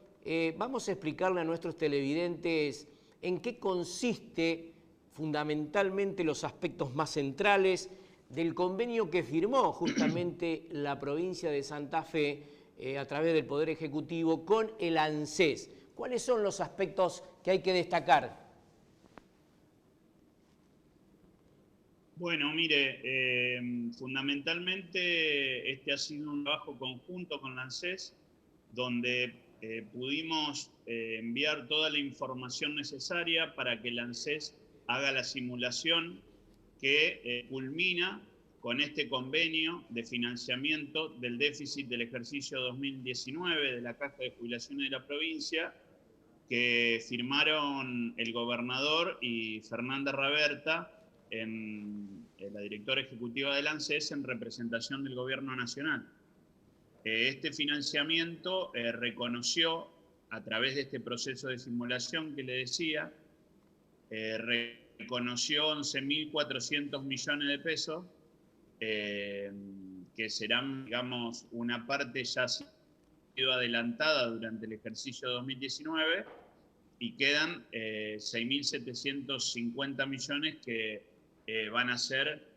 vamos a explicarle a nuestros televidentes en qué consiste fundamentalmente los aspectos más centrales del convenio que firmó justamente la provincia de Santa Fe a través del Poder Ejecutivo con el ANSES. ¿Cuáles son los aspectos que hay que destacar? Bueno, mire, fundamentalmente este ha sido un trabajo conjunto con la ANSES, donde pudimos enviar toda la información necesaria para que la ANSES haga la simulación que culmina con este convenio de financiamiento del déficit del ejercicio 2019 de la Caja de Jubilaciones de la provincia, que firmaron el gobernador y Fernanda Raberta, la directora ejecutiva del ANSES, en representación del gobierno nacional. Este financiamiento reconoció, a través de este proceso de simulación que le decía, reconoció 11.400 millones de pesos, que serán, digamos, una parte ya ha sido adelantada durante el ejercicio 2019, y quedan 6.750 millones que van a ser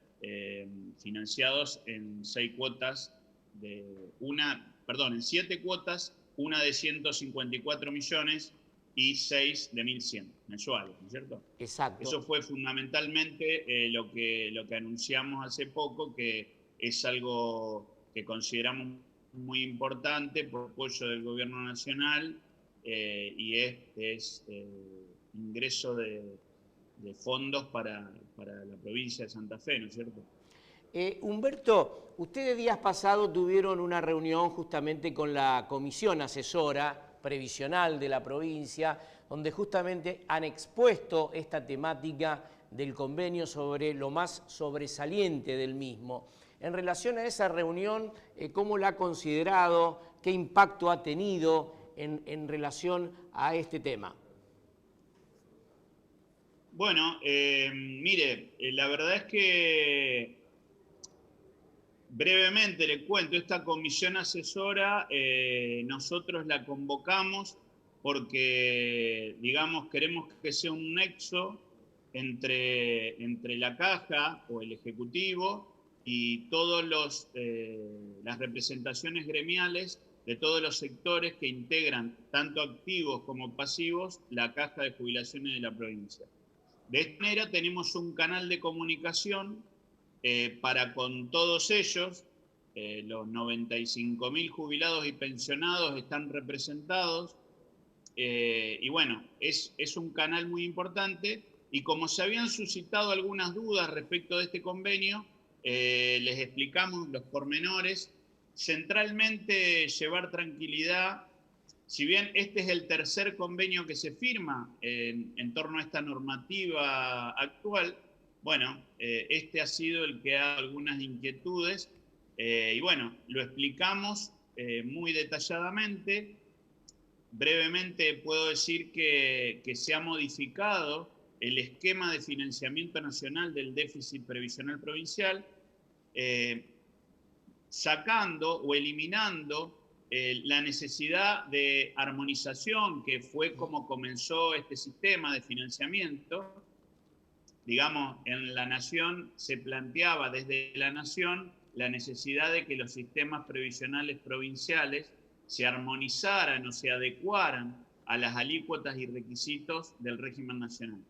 financiados en 7 cuotas, en 7 cuotas, una de 154 millones y 6 de 1.100 mensuales, ¿no es cierto? Exacto. Eso fue fundamentalmente lo que anunciamos hace poco, que es algo que consideramos muy importante por apoyo del gobierno nacional, y es ingreso de fondos para la provincia de Santa Fe, ¿no es cierto? Humberto, ustedes días pasados tuvieron una reunión justamente con la comisión asesora previsional de la provincia, donde justamente han expuesto esta temática del convenio sobre lo más sobresaliente del mismo. En relación a esa reunión, ¿cómo la ha considerado? ¿Qué impacto ha tenido en relación a este tema? Bueno, mire, la verdad es que brevemente le cuento, esta comisión asesora nosotros la convocamos porque, digamos, queremos que sea un nexo entre la Caja o el Ejecutivo y todas las representaciones gremiales de todos los sectores que integran, tanto activos como pasivos, la Caja de Jubilaciones de la provincia. De esta manera tenemos un canal de comunicación para con todos ellos. Los 95.000 jubilados y pensionados están representados. Y bueno, es un canal muy importante. Y como se habían suscitado algunas dudas respecto de este convenio, les explicamos los pormenores. Centralmente, llevar tranquilidad. Si bien este es el tercer convenio que se firma en torno a esta normativa actual, bueno, este ha sido el que ha dado algunas inquietudes. Y bueno, lo explicamos muy detalladamente. Brevemente puedo decir que se ha modificado el esquema de financiamiento nacional del déficit previsional provincial, sacando o eliminando la necesidad de armonización, que fue como comenzó este sistema de financiamiento. Digamos, en la Nación se planteaba desde la Nación la necesidad de que los sistemas previsionales provinciales se armonizaran o se adecuaran a las alícuotas y requisitos del régimen nacional.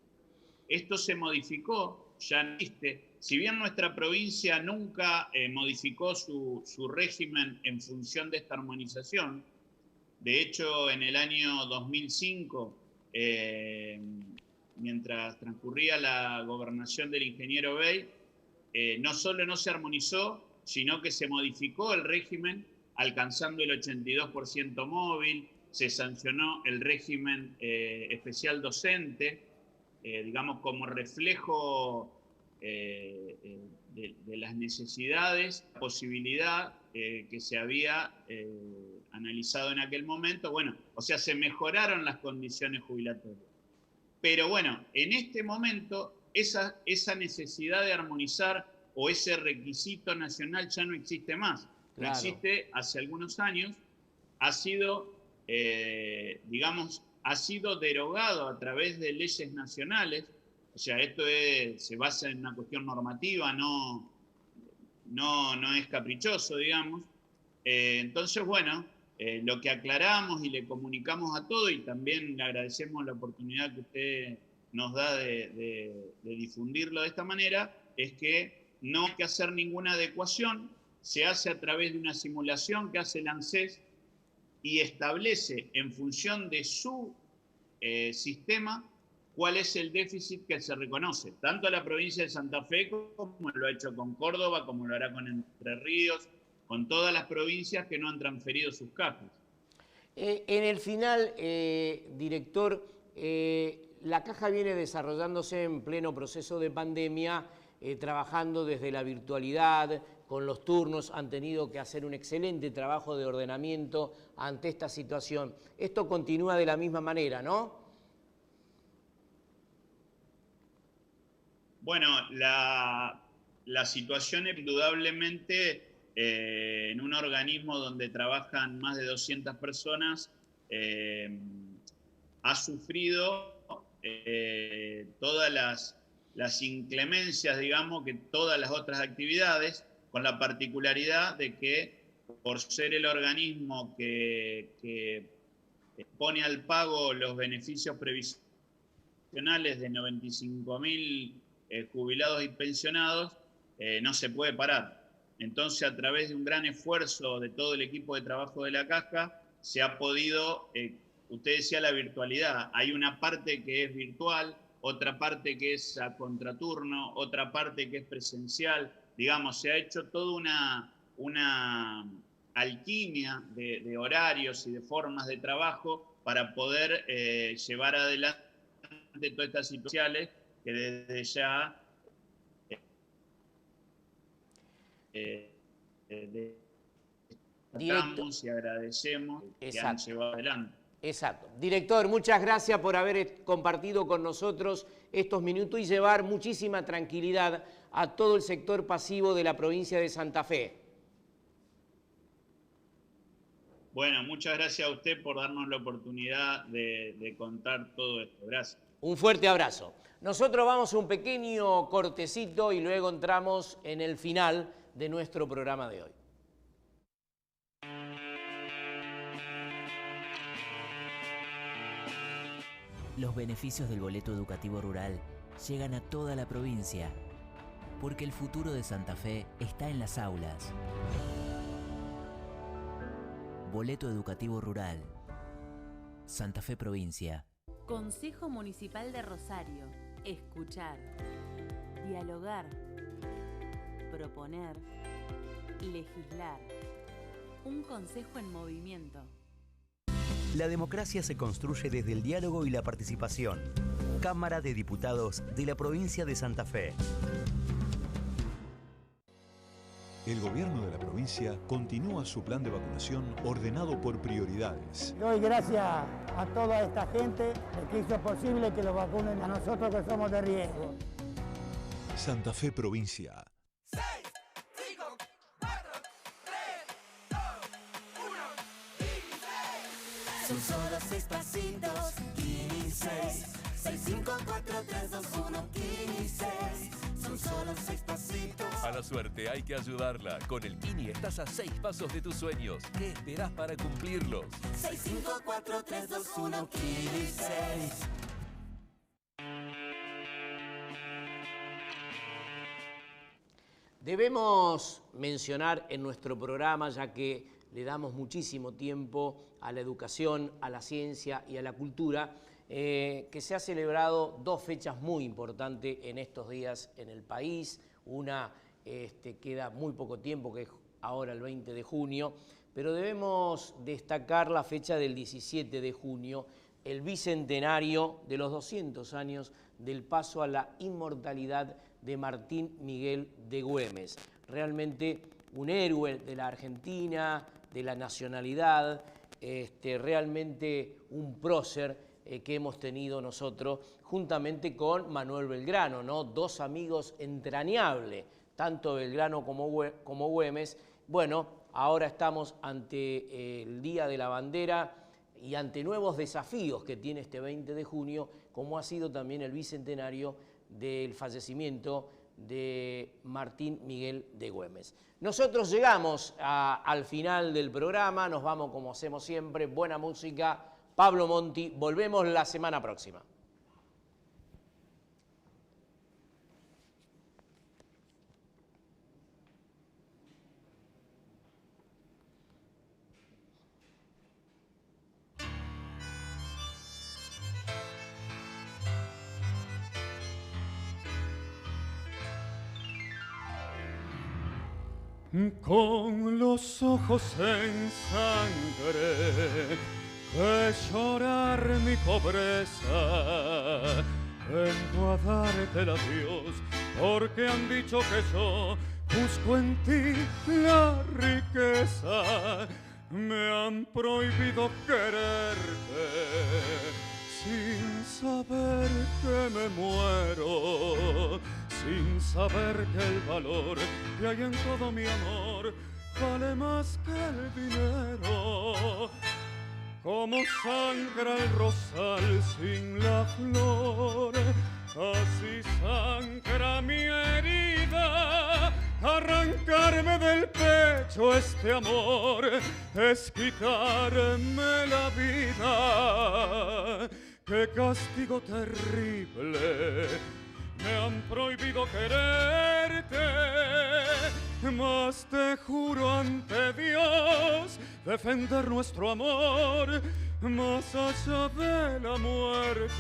Esto se modificó, ya no existe. Si bien nuestra provincia nunca modificó su régimen en función de esta armonización, de hecho en el año 2005, mientras transcurría la gobernación del ingeniero Bey, no solo no se armonizó, sino que se modificó el régimen alcanzando el 82% móvil, se sancionó el régimen especial docente, digamos como reflejo de las necesidades, posibilidad que se había analizado en aquel momento. Bueno, o sea, se mejoraron las condiciones jubilatorias. Pero bueno, en este momento esa necesidad de armonizar o ese requisito nacional ya no existe más. No existe hace algunos años, ha sido, digamos, ha sido derogado a través de leyes nacionales. O sea, esto se basa en una cuestión normativa, no es caprichoso, digamos. Entonces, bueno, lo que aclaramos y le comunicamos a todos, y también le agradecemos la oportunidad que usted nos da de difundirlo de esta manera, es que no hay que hacer ninguna adecuación, se hace a través de una simulación que hace el ANSES y establece en función de su sistema cuál es el déficit que se reconoce, tanto a la provincia de Santa Fe como lo ha hecho con Córdoba, como lo hará con Entre Ríos, con todas las provincias que no han transferido sus cajas. En el final, director, la Caja viene desarrollándose en pleno proceso de pandemia, trabajando desde la virtualidad, con los turnos, han tenido que hacer un excelente trabajo de ordenamiento ante esta situación. Esto continúa de la misma manera, ¿no? Bueno, la situación indudablemente en un organismo donde trabajan más de 200 personas ha sufrido todas las inclemencias, digamos, que todas las otras actividades, con la particularidad de que por ser el organismo que pone al pago los beneficios previsionales de 95.000 jubilados y pensionados, no se puede parar. Entonces, a través de un gran esfuerzo de todo el equipo de trabajo de la Caja, se ha podido, usted decía la virtualidad, hay una parte que es virtual, otra parte que es a contraturno, otra parte que es presencial. Digamos, se ha hecho toda una alquimia de horarios y de formas de trabajo para poder llevar adelante todas estas situaciones que desde ya y agradecemos que han llevado adelante. Exacto. Director, muchas gracias por haber compartido con nosotros estos minutos y llevar muchísima tranquilidad a todo el sector pasivo de la provincia de Santa Fe. Bueno, muchas gracias a usted por darnos la oportunidad de contar todo esto. Gracias. Un fuerte abrazo. Nosotros vamos a un pequeño cortecito y luego entramos en el final de nuestro programa de hoy. Los beneficios del boleto educativo rural llegan a toda la provincia, porque el futuro de Santa Fe está en las aulas. Boleto educativo rural. Santa Fe Provincia. Consejo Municipal de Rosario. Escuchar. Dialogar. Proponer. Legislar. Un consejo en movimiento. La democracia se construye desde el diálogo y la participación. Cámara de Diputados de la provincia de Santa Fe. El gobierno de la provincia continúa su plan de vacunación ordenado por prioridades. Doy gracias a toda esta gente que hizo posible que lo vacunen a nosotros que somos de riesgo. Santa Fe Provincia. Son solo 6 pasitos, 15, 6, 5, 4, 3, 2, 1, 15. Son solo 6 pasitos. A la suerte hay que ayudarla. Con el Kini estás a 6 pasos de tus sueños. ¿Qué esperás para cumplirlos? 6, 5, 4, 3, 2, 1, 15. Debemos mencionar en nuestro programa, ya que le damos muchísimo tiempo a la educación, a la ciencia y a la cultura, que se ha celebrado 2 fechas muy importantes en estos días en el país. Una queda muy poco tiempo, que es ahora el 20 de junio, pero debemos destacar la fecha del 17 de junio, el bicentenario de los 200 años del paso a la inmortalidad de Martín Miguel de Güemes. Realmente un héroe de la Argentina, de la nacionalidad, realmente un prócer que hemos tenido nosotros, juntamente con Manuel Belgrano, ¿no? 2 amigos entrañables, tanto Belgrano como Güemes. Bueno, ahora estamos ante el Día de la Bandera y ante nuevos desafíos que tiene este 20 de junio, como ha sido también el bicentenario del fallecimiento de Martín Miguel de Güemes. Nosotros llegamos al final del programa, nos vamos como hacemos siempre, buena música, Pablo Monti, volvemos la semana próxima. Con los ojos en sangre, de llorar mi pobreza, vengo a darte el adiós, porque han dicho que yo busco en ti la riqueza. Me han prohibido quererte, sin saber que me muero, sin saber que el valor que hay en todo mi amor vale más que el dinero. Como sangra el rosal sin la flor, así sangra mi herida. Arrancarme del pecho este amor es quitarme la vida. ¡Qué castigo terrible! Me han prohibido quererte, mas te juro ante Dios defender nuestro amor más allá de la muerte.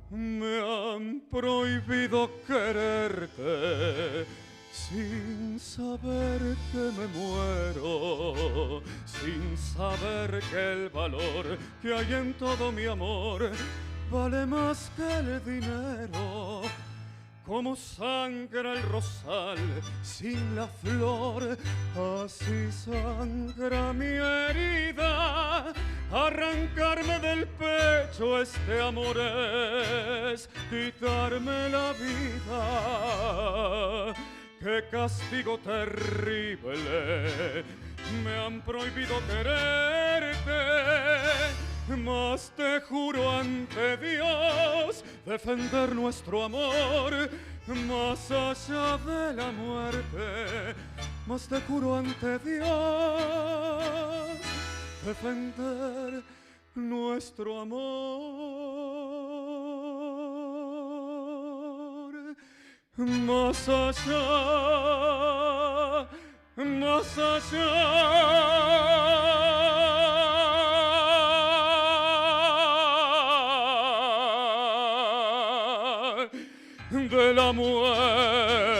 Me han prohibido quererte, sin saber que me muero, sin saber que el valor que hay en todo mi amor vale más que el dinero. Como sangra el rosal sin la flor, así sangra mi herida. Arrancarme del pecho este amor es quitarme la vida. ¡Qué castigo terrible! me han prohibido quererte, mas te juro ante Dios defender nuestro amor más allá de la muerte. Mas te juro ante Dios defender nuestro amor más allá, más allá de la muerte.